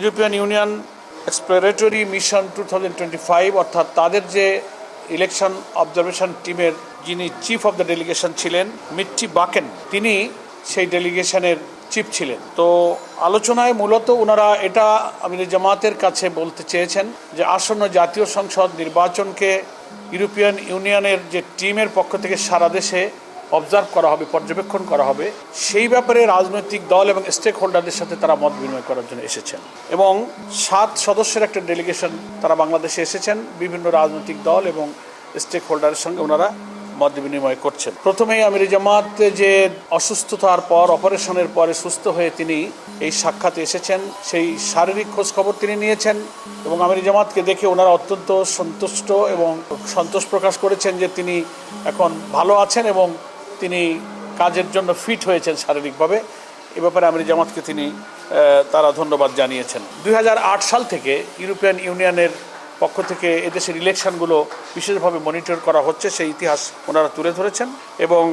European union exploratory mission 2025 অর্থাৎ তাদের যে ইলেকশন অবজারভেশন টিমের যিনি চিফ অব দ্য ডেলিগেশন ছিলেন মিট্টি বাকেন, তিনি সেই ডেলিগেশনের চিফ ছিলেন। তো আলোচনায় মূলত ওনারা এটা আমির জামাতের কাছে বলতে চেয়েছেন যে আসন্ন জাতীয় সংসদ নির্বাচনকে ইউরোপিয়ান ইউনিয়নের যে টিমের পক্ষ থেকে সারা দেশে অবজার্ভ করা হবে, পর্যবেক্ষণ করা হবে, সেই ব্যাপারে রাজনৈতিক দল এবং স্টেক হোল্ডারদের সাথে তারা মত বিনিময় করার জন্য এসেছেন। এবং 7 সদস্যের একটা ডেলিগেশন তারা বাংলাদেশে এসেছেন। বিভিন্ন রাজনৈতিক দল এবং স্টেক হোল্ডারের সঙ্গে ওনারা মত বিনিময় করছেন। প্রথমেই আমির জামাত যে অসুস্থতার পর, অপারেশনের পরে সুস্থ হয়ে তিনি এই সাক্ষাতে এসেছেন, সেই শারীরিক খোঁজ খবর তিনি নিয়েছেন এবং আমির জামাতকে দেখে ওনারা অত্যন্ত সন্তুষ্ট এবং সন্তোষ প্রকাশ করেছেন যে তিনি এখন ভালো আছেন এবং তিনি কাজের জন্য ফিট হয়েছেন শারীরিকভাবে। এ ব্যাপারে আমির জামাতকে তারা ধন্যবাদ জানিয়েছেন। 2008 সাল থেকে ইউরোপিয়ান ইউনিয়নের পক্ষ থেকে এদেশের ইলেকশনগুলো বিশেষভাবে মনিটর করা হচ্ছে, সেই ইতিহাস ওনারা তুলে ধরেছেন। এবং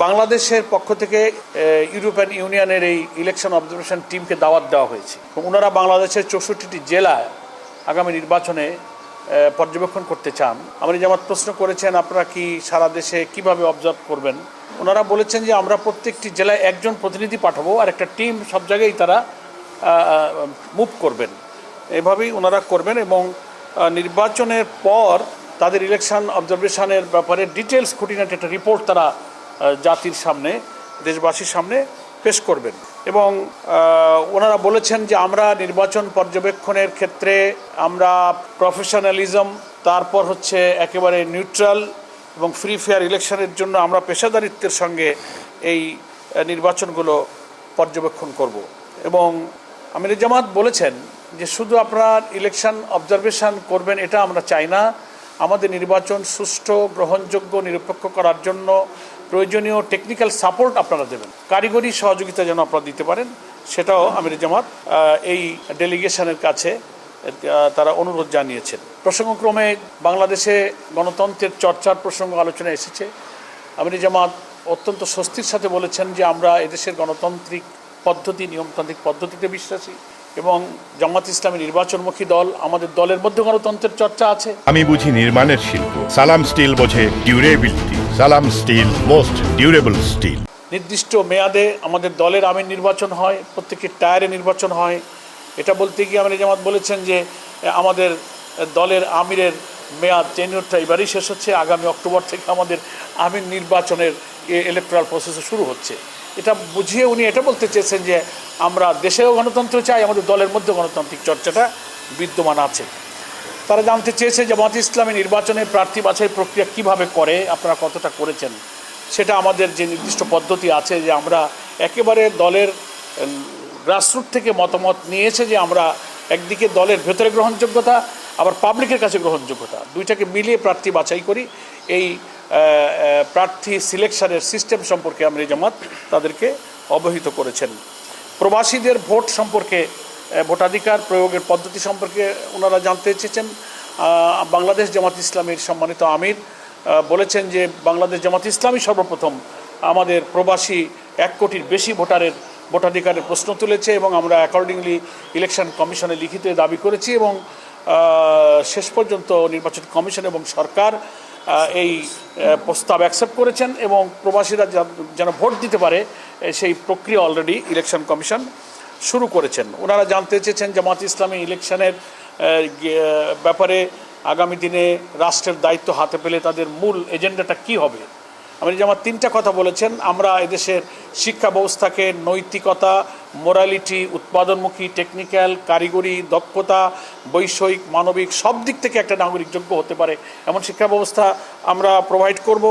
বাংলাদেশের পক্ষ থেকে ইউরোপিয়ান ইউনিয়নের এই ইলেকশন অবজারভেশন টিমকে দাওয়াত দেওয়া হয়েছে। ওনারা বাংলাদেশের 64টি জেলায় আগামী নির্বাচনে পর্যবেক্ষণ করতে চান। আমির জামাত প্রশ্ন করেছেন, আপনারা কি সারা দেশে কিভাবে অবজার্ভ করবেন? ওনারা বলেছেন যে আমরা প্রত্যেকটি জেলায় একজন প্রতিনিধি পাঠাবো আর একটা টিম সব জায়গায় তারা মুভ করবেন। এভাবেই ওনারা করবেন এবং নির্বাচনের পর তাদের ইলেকশন অবজারভেশনের ব্যাপারে ডিটেলস খুঁটিনাটি একটা রিপোর্ট তারা জাতির সামনে, দেশবাসীর সামনে পেশ করবেন। এবং ওনারা বলেছেন যে আমরা নির্বাচন পর্যবেক্ষণের ক্ষেত্রে আমরা প্রফেশনালিজম, তারপর হচ্ছে একেবারে নিউট্রাল এবং ফ্রি ফেয়ার ইলেকশনের জন্য আমরা পেশাদারিত্বের সঙ্গে এই নির্বাচনগুলো পর্যবেক্ষণ করব। এবং আমির জামাত বলেছেন যে শুধু আপনারা ইলেকশন অবজারভেশন করবেন এটা আমরা চাই না, আমাদের নির্বাচন সুষ্ঠু, গ্রহণযোগ্য, নিরপেক্ষ করার জন্য প্রয়োজনীয় টেকনিক্যাল সাপোর্ট আপনারা দেবেন, কারিগরি সহযোগিতা যেন আপনারা দিতে পারেন, সেটাও আমির জামাত এই ডেলিগেশনের কাছে তারা অনুরোধ জানিয়েছেন। প্রসঙ্গক্রমে বাংলাদেশে গণতন্ত্রের চর্চার প্রসঙ্গ আলোচনায় এসেছে। আমির জামাত অত্যন্ত স্বস্তির সাথে বলেছেন যে আমরা এদেশের গণতান্ত্রিক পদ্ধতি, নিয়মতান্ত্রিক পদ্ধতিতে বিশ্বাসী এবং জামাত ইসলামী নির্বাচনমুখী দল, আমাদের দলের মধ্যে গণতন্ত্রের চর্চা আছে। আমি বুঝি নির্মাণের শিল্প, সালাম স্টিল বোঝে ডিউরেবিলিটি। সালাম স্টিল, মোস্ট ডিউরেবল স্টিল। নির্দিষ্ট মেয়াদে আমাদের দলের আমির নির্বাচন হয়, প্রত্যেকটি টায়ারে নির্বাচন হয়। এটা বলতে গিয়ে আমির জামাত বলেছেন যে আমাদের দলের আমিরের মেয়াদ, টেনিউরটা এবারই শেষ হচ্ছে, আগামী অক্টোবর থেকে আমাদের আমির নির্বাচনের ইলেকট্রাল প্রসেস শুরু হচ্ছে। এটা বুঝিয়ে উনি এটা বলতে চেয়েছেন যে আমরা দেশেও গণতন্ত্র চাই, আমাদের দলের মধ্যে গণতান্ত্রিক চর্চাটা বিদ্যমান আছে। তারা জানতে চেয়েছে জামাত ইসলামী নির্বাচনে প্রার্থী বাছাই প্রক্রিয়া কিভাবে করে, আপনারা কতটা করেছেন। সেটা আমাদের যে নির্দিষ্ট পদ্ধতি আছে যে আমরা একেবারে দলের গ্রাসরুট থেকে মতামত নিয়েছে যে আমরা একদিকে দলের ভেতরে গ্রহণযোগ্যতা, আবার পাবলিকের কাছে গ্রহণযোগ্যতা, দুইটাকে মিলিয়ে প্রার্থী বাছাই করি। এই প্রার্থী সিলেকশনের সিস্টেম সম্পর্কে আমির জামাত তাদেরকে অবহিত করেছেন। প্রবাসীদের ভোট সম্পর্কে, ভোটাধিকার প্রয়োগের পদ্ধতি সম্পর্কে ওনারা জানতে চেয়েছেন। বাংলাদেশ জামাত ইসলামীর সম্মানিত আমির বলেছেন যে বাংলাদেশ জামাত ইসলামী সর্বপ্রথম আমাদের প্রবাসী 1 কোটির বেশি ভোটারের ভোটাধিকারের প্রশ্ন তুলেছে এবং আমরা অ্যাকর্ডিংলি ইলেকশন কমিশনে লিখিত দাবি করেছি এবং শেষ পর্যন্ত নির্বাচন কমিশন এবং সরকার এই প্রস্তাব অ্যাকসেপ্ট করেছেন এবং প্রবাসীরা যেন ভোট দিতে পারে সেই প্রক্রিয়া অলরেডি ইলেকশন কমিশন শুরু করেছেন। ওনারা জানতে চেয়েছেন জামাত ইসলামী ইলেকশনের ব্যাপারে আগামী দিনে রাষ্ট্রের দায়িত্ব হাতে পেলে তাদের মূল এজেন্ডাটা কি হবে। আমির জামাত 3টা কথা বলেছেন। আমরা এদেশের শিক্ষা ব্যবস্থাকে নৈতিকতা, মোরালিটি, উৎপাদনমুখী, টেকনিক্যাল, কারিগরি, দক্ষতা, বৈষয়িক, মানবিক সব দিক থেকে একটা নাগরিক যোগ্য হতে পারে এমন শিক্ষা ব্যবস্থা আমরা প্রোভাইড করব।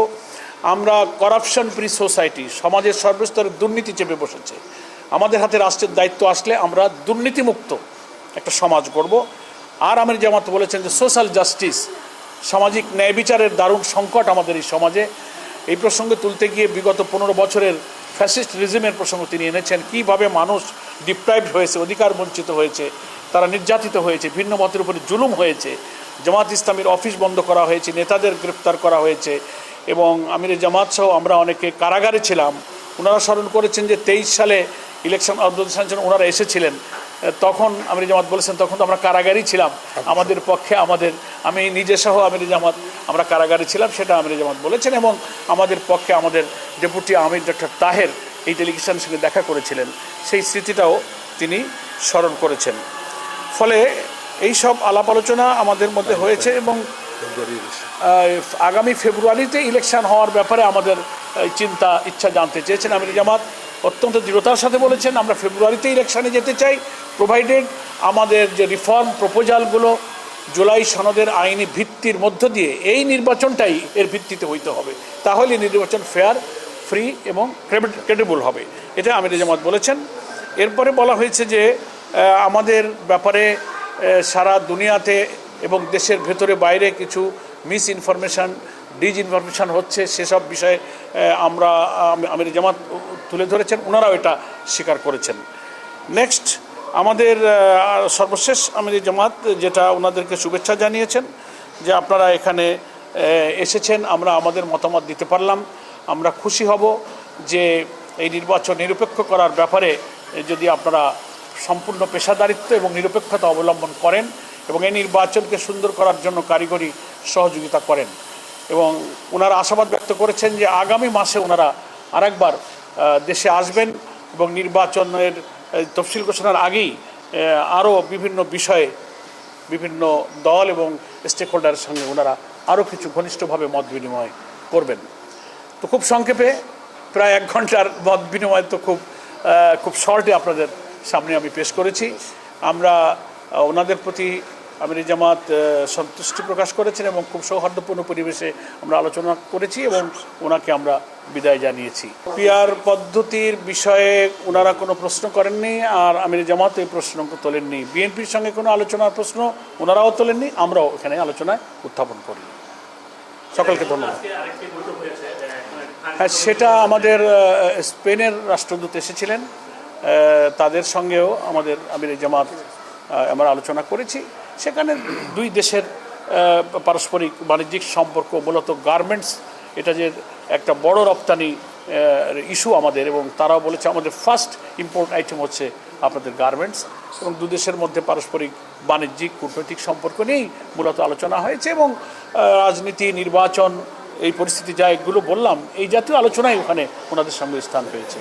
আমরা করাপশন ফ্রি সোসাইটি, সমাজের সর্বস্তরে দুর্নীতি চেপে বসেছে, আমাদের হাতে রাষ্ট্রের দায়িত্ব আসলে আমরা দুর্নীতিমুক্ত একটা সমাজ গড়ব। আর আমির জামাত বলেছেন যে সোশ্যাল জাস্টিস, সামাজিক ন্যায় বিচারের দারুণ সংকট আমাদের এই সমাজে। এই প্রসঙ্গে তুলতে গিয়ে বিগত 15 বছরের ফ্যাসিস্ট রিজিমের প্রসঙ্গ তিনি এনেছেন, কীভাবে মানুষ ডিপ্রাইভড হয়েছে, অধিকার বঞ্চিত হয়েছে, তারা নির্যাতিত হয়েছে, ভিন্ন মতের উপরে জুলুম হয়েছে, জামাত ইসলামীর অফিস বন্ধ করা হয়েছে, নেতাদের গ্রেফতার করা হয়েছে এবং আমির জামাত সহ আমরা অনেকে কারাগারে ছিলাম। ওনারা স্মরণ করেছেন যে 23 সালে ইলেকশন অবজারভেশন ওনারা এসেছিলেন, তখন আমির জামাত বলেছেন তখন তো আমরা কারাগারেই ছিলাম, আমাদের পক্ষে আমি নিজে সহ আমির জামাত আমরা কারাগারে ছিলাম, সেটা আমির জামাত বলেছেন। এবং আমাদের পক্ষে আমাদের ডেপুটি আমির ডক্টর তাহের এই ডেলিগেশনের সঙ্গে দেখা করেছিলেন, সেই স্মৃতিটাও তিনি স্মরণ করেছেন। ফলে এই সব আলাপ আলোচনা আমাদের মধ্যে হয়েছে এবং আগামী ফেব্রুয়ারিতে ইলেকশন হওয়ার ব্যাপারে আমাদের চিন্তা ইচ্ছা জানতে চেয়েছেন। আমির জামাত অত্যন্ত দৃঢ়তার সাথে বলেছেন আমরা ফেব্রুয়ারিতে ইলেকশনে যেতে চাই, প্রোভাইডেড আমাদের যে রিফর্ম প্রপোজালগুলো জুলাই সনদের আইনি ভিত্তির মধ্য দিয়ে এই নির্বাচনটাই এর ভিত্তিতে হইতে হবে, তাহলে নির্বাচন ফেয়ার, ফ্রি এবং ক্রেডিবল হবে, এটা আমির জামাত বলেছেন। এরপরে বলা হয়েছে যে আমাদের ব্যাপারে সারা দুনিয়াতে এবং দেশের ভেতরে বাইরে কিছু মিস ইনফরমেশান, ডিসইনফরমেশান হচ্ছে, সেসব বিষয়ে আমির জামাত তুলে ধরেছেন, ওনারাও এটা স্বীকার করেছেন। নেক্সট আমাদের সর্বশেষ আমির জামাত যেটা ওনাদেরকে শুভেচ্ছা জানিয়েছেন যে আপনারা এখানে এসেছেন, আমরা আমাদের মতামত দিতে পারলাম, আমরা খুশি হব যে এই নির্বাচন নিরপেক্ষ করার ব্যাপারে যদি আপনারা সম্পূর্ণ পেশাদারিত্ব এবং নিরপেক্ষতা অবলম্বন করেন এবং এই নির্বাচনকে সুন্দর করার জন্য কারিগরি সহযোগিতা করেন। এবং ওনারা আশাবাদ ব্যক্ত করেছেন যে আগামী মাসে ওনারা আরেকবার দেশে আসবেন এবং নির্বাচনের তফসিল ঘোষণার আগেই আরও বিভিন্ন বিষয়ে বিভিন্ন দল এবং স্টেক হোল্ডারের সঙ্গে ওনারা আরও কিছু ঘনিষ্ঠভাবে মত বিনিময় করবেন। তো খুব সংক্ষেপে প্রায় 1 ঘন্টার মত বিনিময় তো খুব শর্টে আপনাদের সামনে আমি পেশ করেছি। আমরা ওনাদের প্রতি আমির জামাত সন্তুষ্টি প্রকাশ করেছেন এবং খুব সৌহার্দ্যপূর্ণ পরিবেশে আমরা আলোচনা করেছি এবং ওনাকে আমরা বিদায় জানিয়েছি। পিআর পদ্ধতির বিষয়ে ওনারা কোনো প্রশ্ন করেননি, আর আমির জামাত এই প্রশ্ন তোলেননি। বিএনপির সঙ্গে কোনো আলোচনার প্রশ্ন ওনারাও তোলেননি, আমরাও এখানে আলোচনায় উত্থাপন করি। সকলকে ধন্যবাদ। হ্যাঁ, সেটা আমাদের স্পেনের রাষ্ট্রদূত এসেছিলেন, তাদের সঙ্গেও আমির জামাত আমরা আলোচনা করেছি। সেখানে দুই দেশের পারস্পরিক বাণিজ্যিক সম্পর্ক, মূলত গার্মেন্টস, এটা যে একটা বড় রপ্তানি ইস্যু আমাদের, এবং তারাও বলেছে আমাদের ফার্স্ট ইম্পোর্ট আইটেম হচ্ছে আপনাদের গার্মেন্টস, এবং দু দেশের মধ্যে পারস্পরিক বাণিজ্যিক কূটনৈতিক সম্পর্ক নিয়েই মূলত আলোচনা হয়েছে। এবং রাজনীতি, নির্বাচন, এই পরিস্থিতি যা এগুলো বললাম, এই জাতীয় আলোচনাই ওখানে ওনাদের সঙ্গে স্থান পেয়েছে।